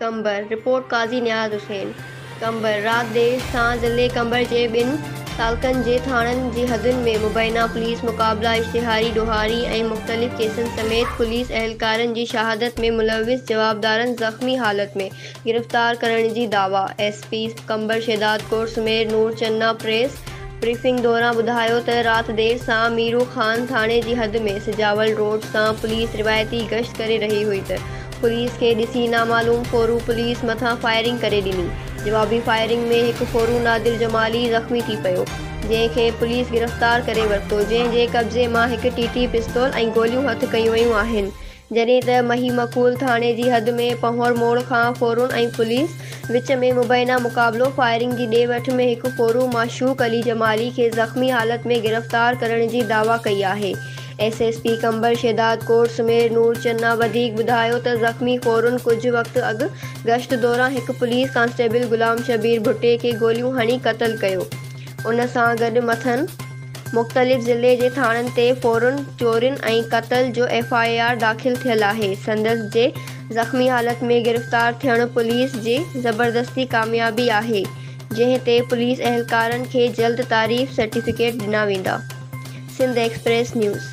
कंबर रिपोर्ट काज़ी नियाज़ हुसैन। कंबर रात देर सां ज़िले कंबर जे 2 तालुक़नि जे थाणनि जी हदुनि में मुबैना पुलिस मुक़ाबला, इश्तिहारी ॾोहारी ऐं मुख़्तलिफ़ केसनि समेत पुलिस अहलकारनि जी शहादत में मुलविस जवाबदारनि ज़ख़्मी हालत में गिरफ़्तार करण जी दावा। SP कंबर शेदात कौर सुमेर नूर चन्ना प्रेस ब्रीफिंग दौरान ॿुधायो त राति देर सां मीरू ख़ान थाणे जी हद में सिजावल रोड सां पुलिस रिवायती गश्त करे रही हुई त पुलिस खे ॾिसी नामालूम फोरू पुलिस मथां फायरिंग करे ॾिनी। जवाबी फायरिंग में हिकु फोरू नादिर जमाली ज़ख़्मी थी पियो, जंहिंखे पुलिस गिरफ़्तार करे वरितो, जंहिं जे कब्ज़े मां हिकु TT पिस्तौल ऐं गोलियूं हथ कयूं वयूं आहिनि। जॾहिं त मही मकूल थाणे जी हद में पहुर मोड़ खां फोरुनि ऐं पुलिस विच में मुबैना मुक़ाबिलो फायरिंग जी ॾे वठ में हिकु फोरू माशूक अली जमाली खे ज़ख़्मी हालत में गिरफ़्तार करण जी दावा कई आहे। SSP कंबर शेदात कौर सुमेर नूर चन्ना वधीक ॿुधायो त ज़ख़्मी फोरुनि कुझु वक़्तु अॻु गश्त दौरान हिकु पुलिस कांस्टेबल ग़ुलाम शबीर भुट्टे खे गोलियूं हणी क़त्ल कयो। उन सां गॾु मथनि मुख़्तलिफ़ ज़िले जे थाणनि ते फोरुनि चोरियुनि ऐं क़त्ल जो FIR दाख़िल थियल आहे। संदसि जे ज़ख़्मी हालत में गिरफ़्तार थियणु पुलिस जी ज़बरदस्ती कामयाबी आहे, जंहिं ते पुलिस अहलकारनि खे जल्द तारीफ़ सर्टिफिकेट ॾिना वेंदा। Sindh express news.